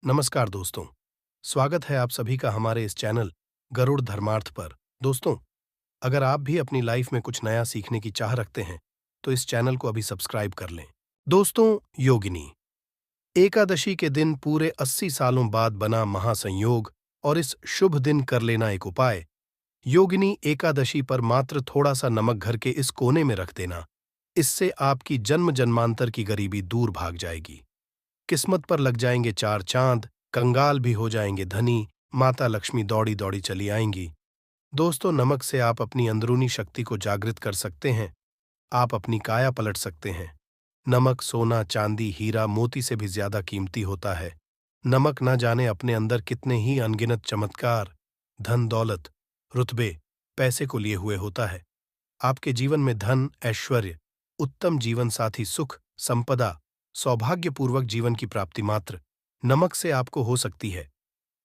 नमस्कार दोस्तों। स्वागत है आप सभी का हमारे इस चैनल गरुड़ धर्मार्थ पर। दोस्तों, अगर आप भी अपनी लाइफ में कुछ नया सीखने की चाह रखते हैं तो इस चैनल को अभी सब्सक्राइब कर लें। दोस्तों, योगिनी एकादशी के दिन पूरे 80 सालों बाद बना महासंयोग और इस शुभ दिन कर लेना एक उपाय। योगिनी एकादशी पर मात्र थोड़ा सा नमक घर के इस कोने में रख देना। इससे आपकी जन्म जन्मांतर की गरीबी दूर भाग जाएगी। किस्मत पर लग जाएंगे चार चांद, कंगाल भी हो जाएंगे धनी, माता लक्ष्मी दौड़ी दौड़ी चली आएंगी। दोस्तों, नमक से आप अपनी अंदरूनी शक्ति को जागृत कर सकते हैं। आप अपनी काया पलट सकते हैं। नमक सोना, चांदी, हीरा, मोती से भी ज्यादा कीमती होता है। नमक न जाने अपने अंदर कितने ही अनगिनत चमत्कार, धन दौलत, रुतबे, पैसे को लिए हुए होता है। आपके जीवन में धन, ऐश्वर्य, उत्तम जीवन साथी, सुख, संपदा, सौभाग्यपूर्वक जीवन की प्राप्ति मात्र नमक से आपको हो सकती है।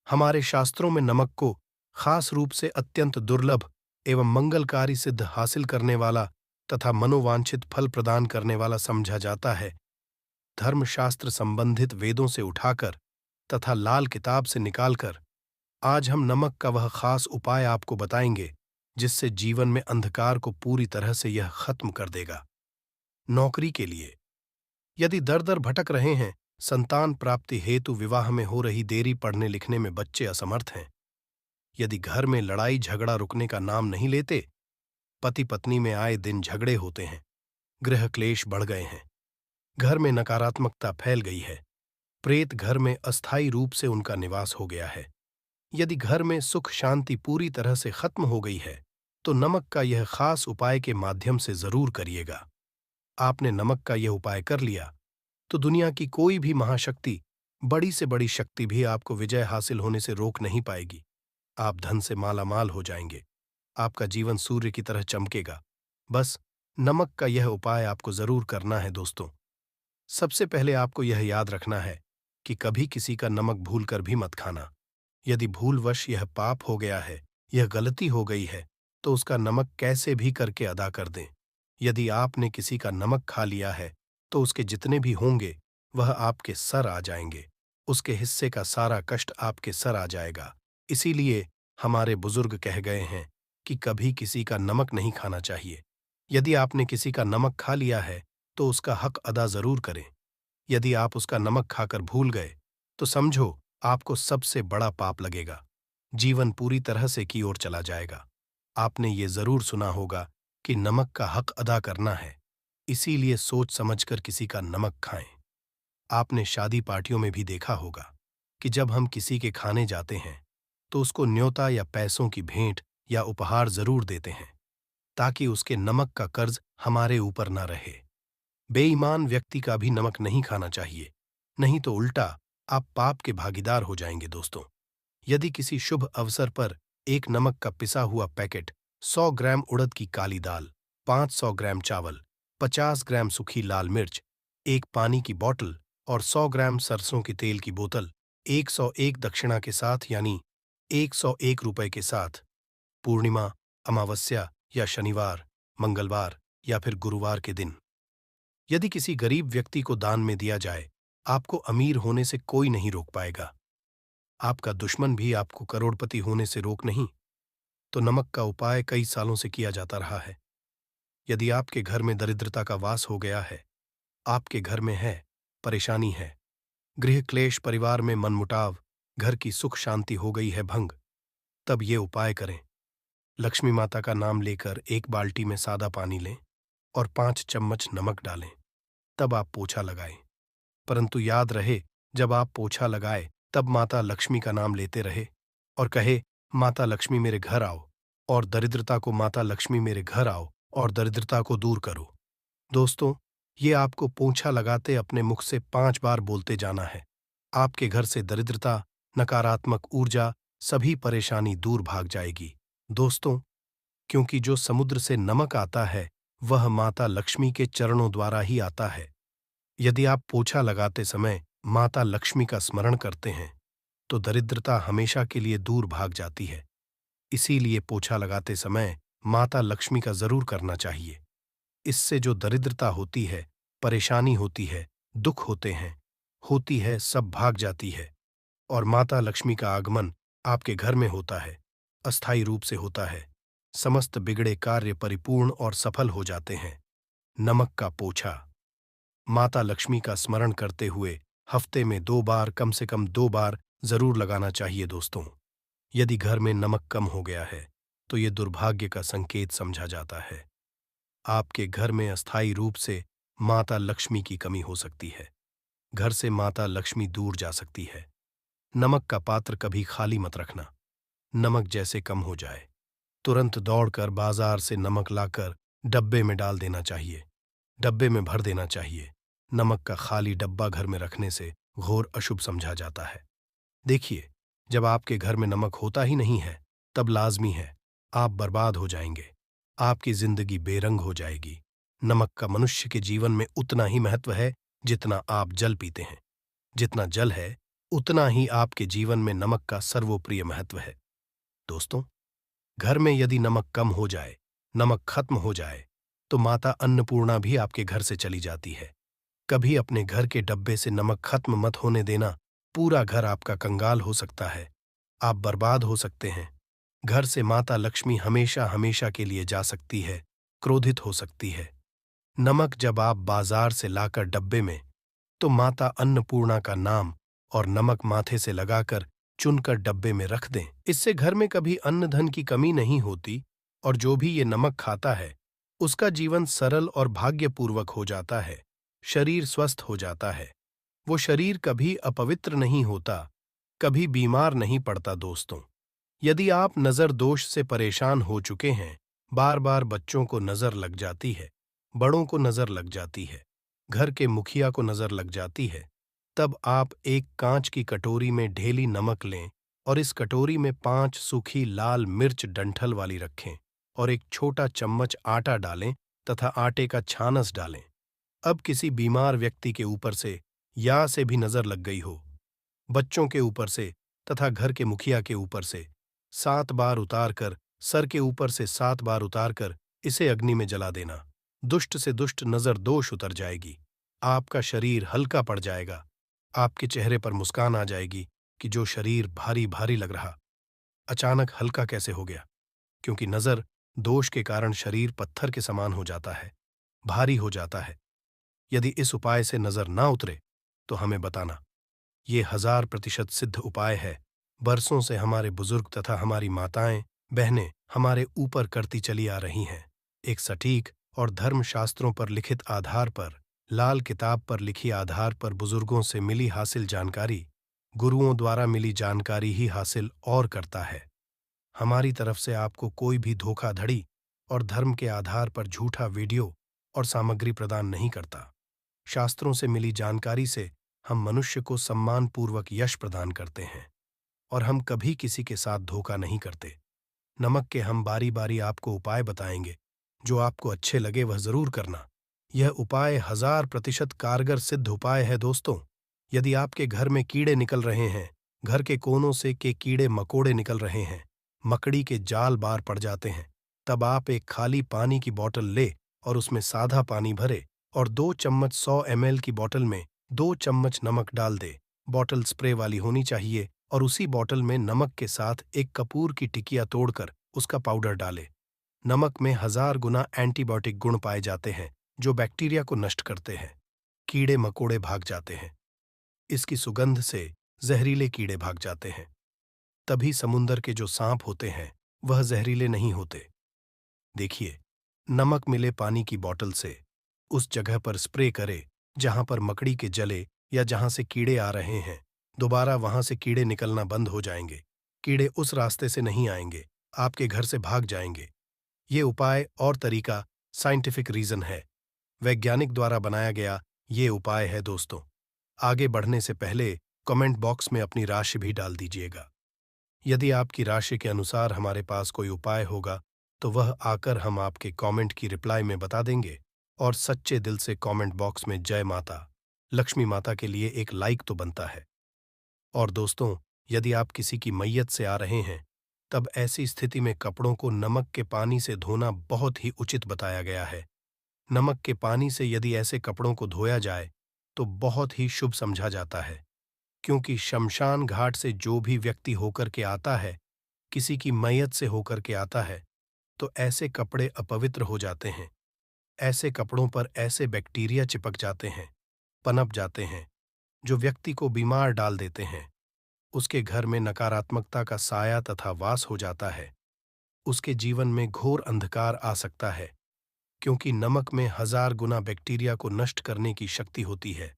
हमारे शास्त्रों में नमक को खास रूप से अत्यंत दुर्लभ एवं मंगलकारी सिद्ध हासिल करने वाला तथा मनोवांछित फल प्रदान करने वाला समझा जाता है। धर्मशास्त्र संबंधित वेदों से उठाकर तथा लाल किताब से निकालकर आज हम नमक का वह खास उपाय आपको बताएंगे जिससे जीवन में अंधकार को पूरी तरह से यह खत्म कर देगा। नौकरी के लिए यदि दर दर भटक रहे हैं, संतान प्राप्ति हेतु विवाह में हो रही देरी, पढ़ने लिखने में बच्चे असमर्थ हैं, यदि घर में लड़ाई झगड़ा रुकने का नाम नहीं लेते, पति पत्नी में आए दिन झगड़े होते हैं, गृह क्लेश बढ़ गए हैं, घर में नकारात्मकता फैल गई है, प्रेत घर में अस्थायी रूप से उनका निवास हो गया है, यदि घर में सुख शांति पूरी तरह से खत्म हो गई है, तो नमक का यह खास उपाय के माध्यम से जरूर करिएगा। आपने नमक का यह उपाय कर लिया तो दुनिया की कोई भी महाशक्ति, बड़ी से बड़ी शक्ति भी आपको विजय हासिल होने से रोक नहीं पाएगी। आप धन से मालामाल हो जाएंगे। आपका जीवन सूर्य की तरह चमकेगा। बस नमक का यह उपाय आपको जरूर करना है दोस्तों। सबसे पहले आपको यह याद रखना है कि कभी किसी का नमक भूल कर भी मत खाना। यदि भूलवश यह पाप हो गया है, यह गलती हो गई है, तो उसका नमक कैसे भी करके अदा कर दें। यदि आपने किसी का नमक खा लिया है तो उसके जितने भी होंगे वह आपके सर आ जाएंगे। उसके हिस्से का सारा कष्ट आपके सर आ जाएगा। इसीलिए हमारे बुजुर्ग कह गए हैं कि कभी किसी का नमक नहीं खाना चाहिए। यदि आपने किसी का नमक खा लिया है तो उसका हक अदा जरूर करें। यदि आप उसका नमक खाकर भूल गए तो समझो आपको सबसे बड़ा पाप लगेगा। जीवन पूरी तरह से की ओर चला जाएगा। आपने ये जरूर सुना होगा कि नमक का हक अदा करना है, इसीलिए सोच समझकर किसी का नमक खाएं। आपने शादी पार्टियों में भी देखा होगा कि जब हम किसी के खाने जाते हैं तो उसको न्योता या पैसों की भेंट या उपहार जरूर देते हैं ताकि उसके नमक का कर्ज हमारे ऊपर न रहे। बेईमान व्यक्ति का भी नमक नहीं खाना चाहिए, नहीं तो उल्टा आप पाप के भागीदार हो जाएंगे। दोस्तों, यदि किसी शुभ अवसर पर एक नमक का पिसा हुआ पैकेट, 100 ग्राम उड़द की काली दाल, 500 ग्राम चावल, 50 ग्राम सूखी लाल मिर्च, एक पानी की बोतल और 100 ग्राम सरसों के तेल की बोतल 101 दक्षिणा के साथ यानी 101 रुपए के साथ पूर्णिमा, अमावस्या या शनिवार, मंगलवार या फिर गुरुवार के दिन यदि किसी गरीब व्यक्ति को दान में दिया जाए, आपको अमीर होने से कोई नहीं रोक पाएगा। आपका दुश्मन भी आपको करोड़पति होने से रोक नहीं। तो नमक का उपाय कई सालों से किया जाता रहा है। यदि आपके घर में दरिद्रता का वास हो गया है, आपके घर में है, परेशानी है, गृह क्लेश, परिवार में मनमुटाव, घर की सुख शांति हो गई है भंग, तब ये उपाय करें। लक्ष्मी माता का नाम लेकर एक बाल्टी में सादा पानी लें और 5 चम्मच नमक डालें। तब आप पोछा लगाएं। परंतु याद रहे, जब आप पोछा लगाए तब माता लक्ष्मी का नाम लेते रहे और कहे, माता लक्ष्मी मेरे घर आओ और दरिद्रता को, माता लक्ष्मी मेरे घर आओ और दरिद्रता को दूर करो। दोस्तों, ये आपको पोंछा लगाते अपने मुख से 5 बार बोलते जाना है। आपके घर से दरिद्रता, नकारात्मक ऊर्जा, सभी परेशानी दूर भाग जाएगी। दोस्तों, क्योंकि जो समुद्र से नमक आता है वह माता लक्ष्मी के चरणों द्वारा ही आता है। यदि आप पोछा लगाते समय माता लक्ष्मी का स्मरण करते हैं तो दरिद्रता हमेशा के लिए दूर भाग जाती है। इसीलिए पोछा लगाते समय माता लक्ष्मी का जरूर करना चाहिए। इससे जो दरिद्रता होती है, परेशानी होती है, दुख होते हैं, होती है, सब भाग जाती है। और माता लक्ष्मी का आगमन आपके घर में होता है, अस्थायी रूप से होता है। समस्त बिगड़े कार्य परिपूर्ण और सफल हो जाते हैं। नमक का पोछा। माता लक्ष्मी का स्मरण करते हुए हफ्ते में 2 बार, कम से कम 2 बार जरूर लगाना चाहिए दोस्तों। यदि घर में नमक कम हो गया है तो ये दुर्भाग्य का संकेत समझा जाता है। आपके घर में अस्थायी रूप से माता लक्ष्मी की कमी हो सकती है। घर से माता लक्ष्मी दूर जा सकती है। नमक का पात्र कभी खाली मत रखना। नमक जैसे कम हो जाए तुरंत दौड़कर बाजार से नमक लाकर डब्बे में डाल देना चाहिए, डब्बे में भर देना चाहिए। नमक का खाली डब्बा घर में रखने से घोर अशुभ समझा जाता है। देखिए, जब आपके घर में नमक होता ही नहीं है तब लाजमी है आप बर्बाद हो जाएंगे। आपकी जिंदगी बेरंग हो जाएगी। नमक का मनुष्य के जीवन में उतना ही महत्व है जितना आप जल पीते हैं। जितना जल है उतना ही आपके जीवन में नमक का सर्वोप्रिय महत्व है। दोस्तों, घर में यदि नमक कम हो जाए, नमक खत्म हो जाए, तो माता अन्नपूर्णा भी आपके घर से चली जाती है। कभी अपने घर के डब्बे से नमक खत्म मत होने देना। पूरा घर आपका कंगाल हो सकता है। आप बर्बाद हो सकते हैं। घर से माता लक्ष्मी हमेशा हमेशा के लिए जा सकती है, क्रोधित हो सकती है। नमक जब आप बाजार से लाकर डब्बे में, तो माता अन्नपूर्णा का नाम और नमक माथे से लगाकर चुनकर डब्बे में रख दें। इससे घर में कभी अन्न धन की कमी नहीं होती और जो भी ये नमक खाता है उसका जीवन सरल और भाग्यपूर्वक हो जाता है। शरीर स्वस्थ हो जाता है। वो शरीर कभी अपवित्र नहीं होता, कभी बीमार नहीं पड़ता। दोस्तों, यदि आप नजर दोष से परेशान हो चुके हैं, बार बार बच्चों को नजर लग जाती है, बड़ों को नजर लग जाती है, घर के मुखिया को नजर लग जाती है, तब आप एक कांच की कटोरी में ढेली नमक लें और इस कटोरी में 5 सूखी लाल मिर्च डंठल वाली रखें और एक छोटा चम्मच आटा डालें तथा आटे का छानस डालें। अब किसी बीमार व्यक्ति के ऊपर से या से भी नजर लग गई हो, बच्चों के ऊपर से तथा घर के मुखिया के ऊपर से 7 बार उतारकर, सर के ऊपर से 7 बार उतारकर इसे अग्नि में जला देना। दुष्ट से दुष्ट नजर दोष उतर जाएगी। आपका शरीर हल्का पड़ जाएगा। आपके चेहरे पर मुस्कान आ जाएगी कि जो शरीर भारी भारी लग रहा, अचानक हल्का कैसे हो गया। क्योंकि नजर दोष के कारण शरीर पत्थर के समान हो जाता है, भारी हो जाता है। यदि इस उपाय से नजर ना उतरे तो हमें बताना। ये 1000% सिद्ध उपाय है। बरसों से हमारे बुजुर्ग तथा हमारी माताएं बहनें हमारे ऊपर करती चली आ रही हैं। एक सटीक और धर्मशास्त्रों पर लिखित आधार पर, लाल किताब पर लिखी आधार पर बुजुर्गों से मिली हासिल जानकारी, गुरुओं द्वारा मिली जानकारी ही हासिल और करता है। हमारी तरफ से आपको कोई भी धोखाधड़ी और धर्म के आधार पर झूठा वीडियो और सामग्री प्रदान नहीं करता। शास्त्रों से मिली जानकारी से हम मनुष्य को सम्मानपूर्वक यश प्रदान करते हैं और हम कभी किसी के साथ धोखा नहीं करते। नमक के हम बारी बारी आपको उपाय बताएंगे। जो आपको अच्छे लगे वह जरूर करना। यह उपाय 1000% कारगर सिद्ध उपाय है। दोस्तों, यदि आपके घर में कीड़े निकल रहे हैं, घर के कोनों से के कीड़े मकोड़े निकल रहे हैं, मकड़ी के जाल बार पड़ जाते हैं, तब आप एक खाली पानी की बोतल ले और उसमें सादा पानी भरे और 2 चम्मच 100 ml की बोतल में 2 चम्मच नमक डाल दे। बोतल स्प्रे वाली होनी चाहिए और उसी बोतल में नमक के साथ एक कपूर की टिकिया तोड़कर उसका पाउडर डाले। नमक में 1000 गुना एंटीबायोटिक गुण पाए जाते हैं जो बैक्टीरिया को नष्ट करते हैं। कीड़े मकोड़े भाग जाते हैं। इसकी सुगंध से जहरीले कीड़े भाग जाते हैं। तभी समुंदर के जो सांप होते हैं वह जहरीले नहीं होते। देखिए, नमक मिले पानी की बोतल से उस जगह पर स्प्रे करे जहां पर मकड़ी के जले या जहां से कीड़े आ रहे हैं। दोबारा वहां से कीड़े निकलना बंद हो जाएंगे। कीड़े उस रास्ते से नहीं आएंगे, आपके घर से भाग जाएंगे। ये उपाय और तरीका साइंटिफिक रीजन है, वैज्ञानिक द्वारा बनाया गया ये उपाय है। दोस्तों, आगे बढ़ने से पहले कमेंट बॉक्स में अपनी राशि भी डाल दीजिएगा। यदि आपकी राशि के अनुसार हमारे पास कोई उपाय होगा तो वह आकर हम आपके कमेंट की रिप्लाई में बता देंगे। और सच्चे दिल से कमेंट बॉक्स में जय माता लक्ष्मी माता के लिए एक लाइक तो बनता है। और दोस्तों, यदि आप किसी की मैयत से आ रहे हैं तब ऐसी स्थिति में कपड़ों को नमक के पानी से धोना बहुत ही उचित बताया गया है। नमक के पानी से यदि ऐसे कपड़ों को धोया जाए तो बहुत ही शुभ समझा जाता है। क्योंकि शमशान घाट से जो भी व्यक्ति होकर के आता है, किसी की मैयत से होकर के आता है, तो ऐसे कपड़े अपवित्र हो जाते हैं। ऐसे कपड़ों पर ऐसे बैक्टीरिया चिपक जाते हैं, पनप जाते हैं, जो व्यक्ति को बीमार डाल देते हैं। उसके घर में नकारात्मकता का साया तथा वास हो जाता है। उसके जीवन में घोर अंधकार आ सकता है, क्योंकि नमक में 1000 गुना बैक्टीरिया को नष्ट करने की शक्ति होती है।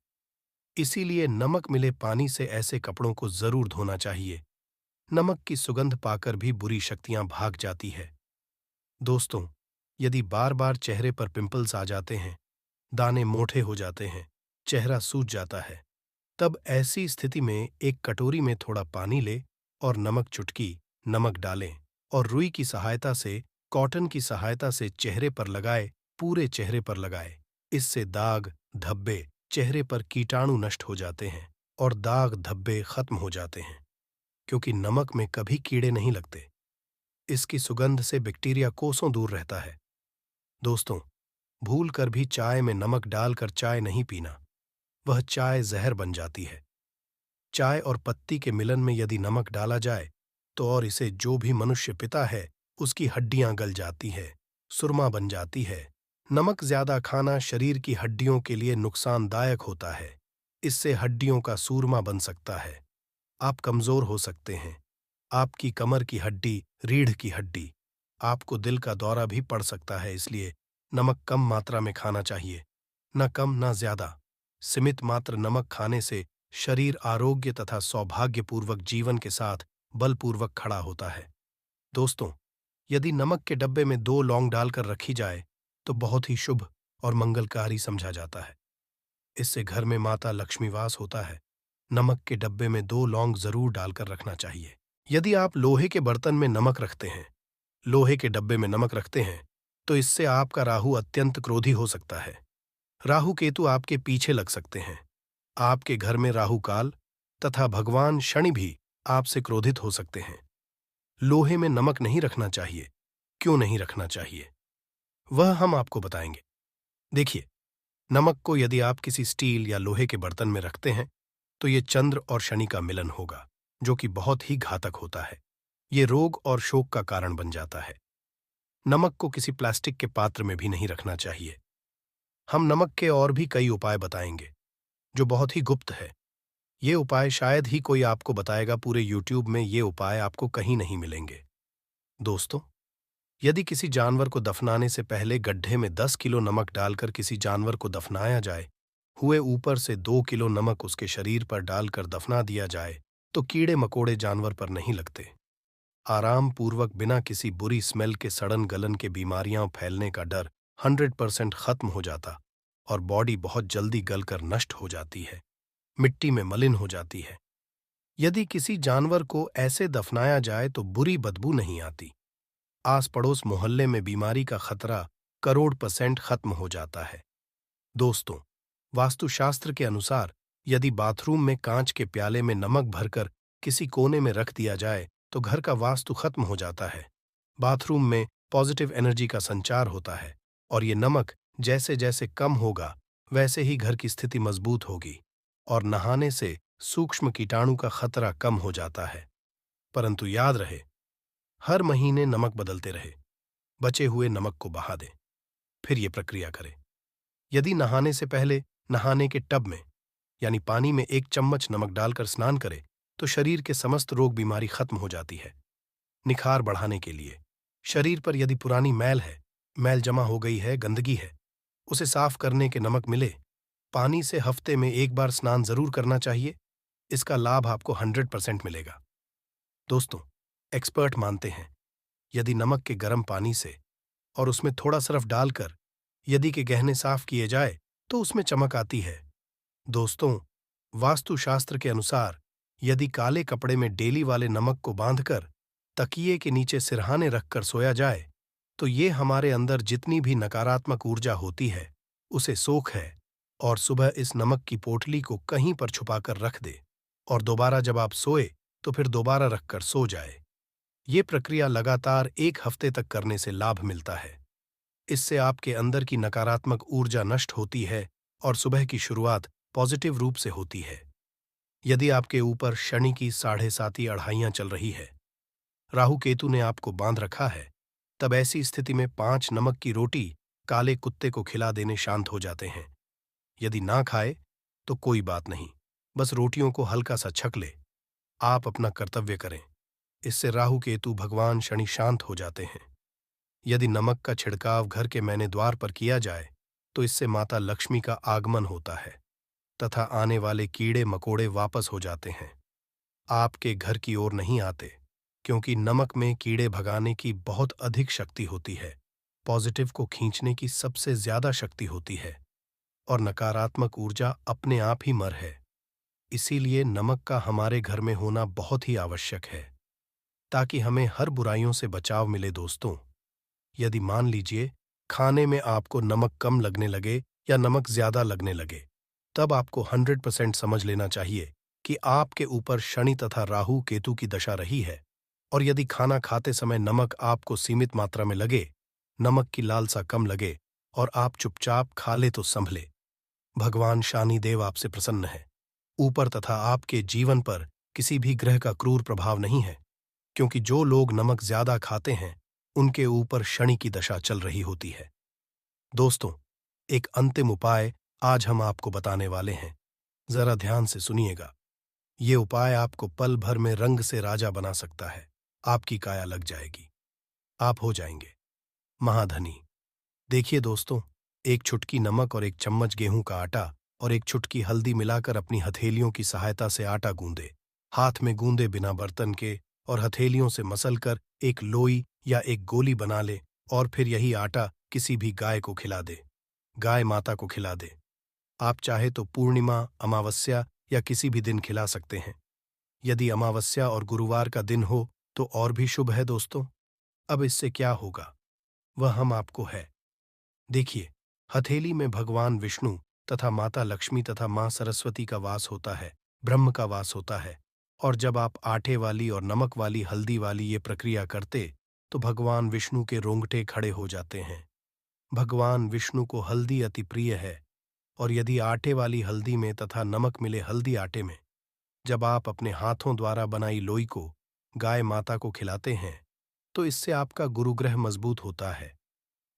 इसीलिए नमक मिले पानी से ऐसे कपड़ों को जरूर धोना चाहिए। नमक की सुगंध पाकर भी बुरी शक्तियां भाग जाती है। दोस्तों, यदि बार बार चेहरे पर पिंपल्स आ जाते हैं, दाने मोटे हो जाते हैं, चेहरा सूज जाता है, तब ऐसी स्थिति में एक कटोरी में थोड़ा पानी ले और नमक चुटकी नमक डालें और रुई की सहायता से, कॉटन की सहायता से चेहरे पर लगाए, पूरे चेहरे पर लगाए। इससे दाग धब्बे, चेहरे पर कीटाणु नष्ट हो जाते हैं और दाग धब्बे खत्म हो जाते हैं, क्योंकि नमक में कभी कीड़े नहीं लगते। इसकी सुगंध से बैक्टीरिया कोसों दूर रहता है। दोस्तों, भूल कर भी चाय में नमक डालकर चाय नहीं पीना, वह चाय जहर बन जाती है। चाय और पत्ती के मिलन में यदि नमक डाला जाए तो और इसे जो भी मनुष्य पीता है, उसकी हड्डियां गल जाती है, सुरमा बन जाती है। नमक ज्यादा खाना शरीर की हड्डियों के लिए नुकसानदायक होता है। इससे हड्डियों का सूरमा बन सकता है। आप कमजोर हो सकते हैं। आपकी कमर की हड्डी, रीढ़ की हड्डी, आपको दिल का दौरा भी पड़ सकता है। इसलिए नमक कम मात्रा में खाना चाहिए, न कम न ज्यादा। सीमित मात्र नमक खाने से शरीर आरोग्य तथा सौभाग्यपूर्वक जीवन के साथ बलपूर्वक खड़ा होता है। दोस्तों, यदि नमक के डब्बे में 2 लौंग डालकर रखी जाए तो बहुत ही शुभ और मंगलकारी समझा जाता है। इससे घर में माता लक्ष्मी वास होता है। नमक के डब्बे में 2 लौंग जरूर डालकर रखना चाहिए। यदि आप लोहे के बर्तन में नमक रखते हैं, लोहे के डब्बे में नमक रखते हैं, तो इससे आपका राहु अत्यंत क्रोधी हो सकता है। राहु केतु आपके पीछे लग सकते हैं। आपके घर में राहु काल तथा भगवान शनि भी आपसे क्रोधित हो सकते हैं। लोहे में नमक नहीं रखना चाहिए। क्यों नहीं रखना चाहिए, वह हम आपको बताएंगे। देखिए, नमक को यदि आप किसी स्टील या लोहे के बर्तन में रखते हैं, तो ये चंद्र और शनि का मिलन होगा, जो कि बहुत ही घातक होता है। ये रोग और शोक का कारण बन जाता है। नमक को किसी प्लास्टिक के पात्र में भी नहीं रखना चाहिए। हम नमक के और भी कई उपाय बताएंगे, जो बहुत ही गुप्त है। ये उपाय शायद ही कोई आपको बताएगा। पूरे यूट्यूब में ये उपाय आपको कहीं नहीं मिलेंगे। दोस्तों, यदि किसी जानवर को दफनाने से पहले गड्ढे में 10 किलो नमक डालकर किसी जानवर को दफनाया जाए, हुए ऊपर से 2 किलो नमक उसके शरीर पर डालकर दफना दिया जाए, तो कीड़े मकोड़े जानवर पर नहीं लगते। आराम पूर्वक बिना किसी बुरी स्मेल के सड़न गलन के बीमारियां फैलने का डर 100% खत्म हो जाता और बॉडी बहुत जल्दी गलकर नष्ट हो जाती है, मिट्टी में मलिन हो जाती है। यदि किसी जानवर को ऐसे दफनाया जाए तो बुरी बदबू नहीं आती। आस पड़ोस मोहल्ले में बीमारी का खतरा करोड़ % खत्म हो जाता है। दोस्तों, वास्तुशास्त्र के अनुसार यदि बाथरूम में कांच के प्याले में नमक भरकर किसी कोने में रख दिया जाए तो घर का वास्तु खत्म हो जाता है। बाथरूम में पॉजिटिव एनर्जी का संचार होता है और ये नमक जैसे जैसे कम होगा, वैसे ही घर की स्थिति मजबूत होगी और नहाने से सूक्ष्म कीटाणु का खतरा कम हो जाता है। परंतु याद रहे, हर महीने नमक बदलते रहे। बचे हुए नमक को बहा दें, फिर ये प्रक्रिया करें। यदि नहाने से पहले नहाने के टब में यानी पानी में 1 चम्मच नमक डालकर स्नान करें तो शरीर के समस्त रोग बीमारी खत्म हो जाती है। निखार बढ़ाने के लिए शरीर पर यदि पुरानी मैल है, मैल जमा हो गई है, गंदगी है, उसे साफ करने के नमक मिले, पानी से हफ्ते में 1 बार स्नान जरूर करना चाहिए। इसका लाभ आपको 100% मिलेगा। दोस्तों, एक्सपर्ट मानते हैं यदि नमक के गर्म पानी से और उसमें थोड़ा सर्फ डालकर यदि के गहने साफ किए जाए तो उसमें चमक आती है। दोस्तों, वास्तुशास्त्र के अनुसार यदि काले कपड़े में डेली वाले नमक को बांधकर तकिए के नीचे सिरहाने रखकर सोया जाए तो ये हमारे अंदर जितनी भी नकारात्मक ऊर्जा होती है उसे सोख है और सुबह इस नमक की पोटली को कहीं पर छुपाकर रख दे और दोबारा जब आप सोए तो फिर दोबारा रखकर सो जाए। ये प्रक्रिया लगातार 1 हफ्ते तक करने से लाभ मिलता है। इससे आपके अंदर की नकारात्मक ऊर्जा नष्ट होती है और सुबह की शुरुआत पॉजिटिव रूप से होती है। यदि आपके ऊपर शनि की 7.5 अढ़ाइयां चल रही है, राहु केतु ने आपको बांध रखा है, तब ऐसी स्थिति में 5 नमक की रोटी काले कुत्ते को खिला देने शांत हो जाते हैं। यदि ना खाए तो कोई बात नहीं, बस रोटियों को हल्का सा छक ले। आप अपना कर्तव्य करें, इससे राहु केतु भगवान शनि शांत हो जाते हैं। यदि नमक का छिड़काव घर के मैने द्वार पर किया जाए तो इससे माता लक्ष्मी का आगमन होता है तथा आने वाले कीड़े मकोड़े वापस हो जाते हैं, आपके घर की ओर नहीं आते, क्योंकि नमक में कीड़े भगाने की बहुत अधिक शक्ति होती है, पॉजिटिव को खींचने की सबसे ज्यादा शक्ति होती है और नकारात्मक ऊर्जा अपने आप ही मर है। इसीलिए नमक का हमारे घर में होना बहुत ही आवश्यक है, ताकि हमें हर बुराइयों से बचाव मिले। दोस्तों, यदि मान लीजिए खाने में आपको नमक कम लगने लगे या नमक ज्यादा लगने लगे, तब आपको 100% समझ लेना चाहिए कि आपके ऊपर शनि तथा राहु केतु की दशा रही है। और यदि खाना खाते समय नमक आपको सीमित मात्रा में लगे, नमक की लालसा कम लगे और आप चुपचाप खा ले तो संभले, भगवान शनि देव आपसे प्रसन्न है। ऊपर तथा आपके जीवन पर किसी भी ग्रह का क्रूर प्रभाव नहीं है, क्योंकि जो लोग नमक ज्यादा खाते हैं उनके ऊपर शनि की दशा चल रही होती है। दोस्तों, एक अंतिम उपाय आज हम आपको बताने वाले हैं, जरा ध्यान से सुनिएगा। ये उपाय आपको पल भर में रंग से राजा बना सकता है, आपकी काया लग जाएगी, आप हो जाएंगे महाधनी। देखिए दोस्तों, एक चुटकी नमक और एक चम्मच गेहूं का आटा और एक चुटकी हल्दी मिलाकर अपनी हथेलियों की सहायता से आटा गूंदे, हाथ में गूंदे बिना बर्तन के, और हथेलियों से मसलकर एक लोई या एक गोली बना ले और फिर यही आटा किसी भी गाय को खिला दे, गाय माता को खिला दे। आप चाहे तो पूर्णिमा, अमावस्या या किसी भी दिन खिला सकते हैं। यदि अमावस्या और गुरुवार का दिन हो तो और भी शुभ है। दोस्तों, अब इससे क्या होगा वह हम आपको है। देखिए, हथेली में भगवान विष्णु तथा माता लक्ष्मी तथा मां सरस्वती का वास होता है, ब्रह्म का वास होता है। और जब आप आटे वाली और नमक वाली हल्दी वाली ये प्रक्रिया करते तो भगवान विष्णु के रोंगटे खड़े हो जाते हैं। भगवान विष्णु को हल्दी अति प्रिय है, और यदि आटे वाली हल्दी में तथा नमक मिले हल्दी आटे में जब आप अपने हाथों द्वारा बनाई लोई को गाय माता को खिलाते हैं तो इससे आपका गुरुग्रह मजबूत होता है।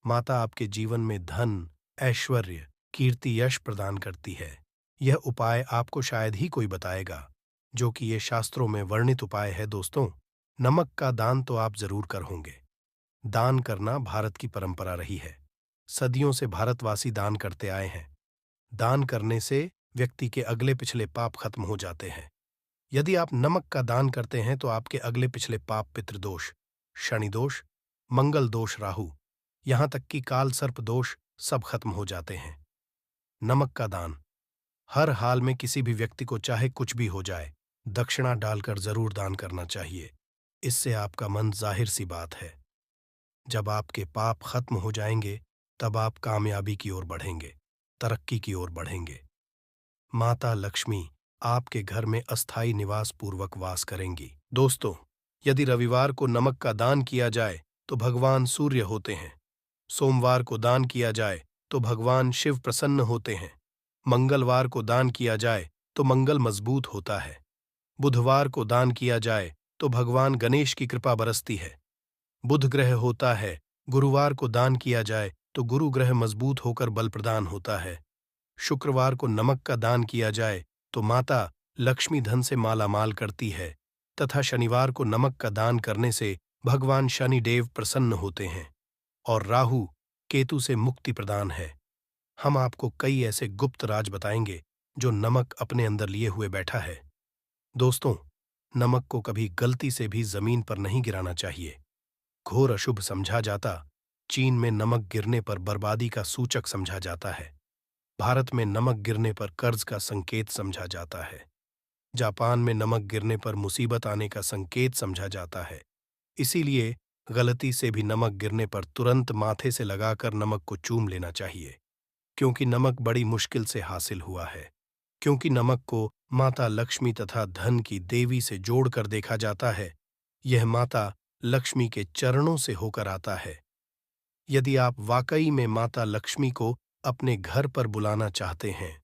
माता आपके जीवन में धन, ऐश्वर्य, कीर्ति, यश प्रदान करती है। यह उपाय आपको शायद ही कोई बताएगा, जो कि ये शास्त्रों में वर्णित उपाय है। दोस्तों, नमक का दान तो आप जरूर कर होंगे। दान करना भारत की परंपरा रही है, सदियों से भारतवासी दान करते आए हैं। दान करने से व्यक्ति के अगले पिछले पाप खत्म हो जाते हैं। यदि आप नमक का दान करते हैं तो आपके अगले पिछले पाप, पितृदोष, शनि दोष, मंगल दोष, राहु, यहां तक कि काल सर्प दोष सब खत्म हो जाते हैं। नमक का दान हर हाल में किसी भी व्यक्ति को चाहे कुछ भी हो जाए दक्षिणा डालकर जरूर दान करना चाहिए। इससे आपका मन, जाहिर सी बात है, जब आपके पाप खत्म हो जाएंगे तब आप कामयाबी की ओर बढ़ेंगे, तरक्की की ओर बढ़ेंगे। माता लक्ष्मी आपके घर में अस्थायी निवास पूर्वक वास करेंगी। दोस्तों, यदि रविवार को नमक का दान किया जाए तो भगवान सूर्य होते हैं। सोमवार को दान किया जाए तो भगवान शिव प्रसन्न होते हैं। मंगलवार को दान किया जाए तो मंगल मजबूत होता है। बुधवार को दान किया जाए तो भगवान गणेश की कृपा बरसती है। बुध ग्रह होता है। गुरुवार को दान किया जाए तो गुरु ग्रह मजबूत होकर बल प्रदान होता है। शुक्रवार को नमक का दान किया जाए तो माता लक्ष्मी धन से मालामाल करती है तथा शनिवार को नमक का दान करने से भगवान शनि देव प्रसन्न होते हैं और राहु केतु से मुक्ति प्रदान है। हम आपको कई ऐसे गुप्त राज बताएंगे जो नमक अपने अंदर लिए हुए बैठा है। दोस्तों, नमक को कभी गलती से भी जमीन पर नहीं गिराना चाहिए, घोर अशुभ समझा जाता। चीन में नमक गिरने पर बर्बादी का सूचक समझा जाता है। भारत में नमक गिरने पर कर्ज का संकेत समझा जाता है। जापान में नमक गिरने पर मुसीबत आने का संकेत समझा जाता है। इसीलिए गलती से भी नमक गिरने पर तुरंत माथे से लगाकर नमक को चूम लेना चाहिए, क्योंकि नमक बड़ी मुश्किल से हासिल हुआ है। क्योंकि नमक को माता लक्ष्मी तथा धन की देवी से जोड़कर देखा जाता है। यह माता लक्ष्मी के चरणों से होकर आता है। यदि आप वाकई में माता लक्ष्मी को अपने घर पर बुलाना चाहते हैं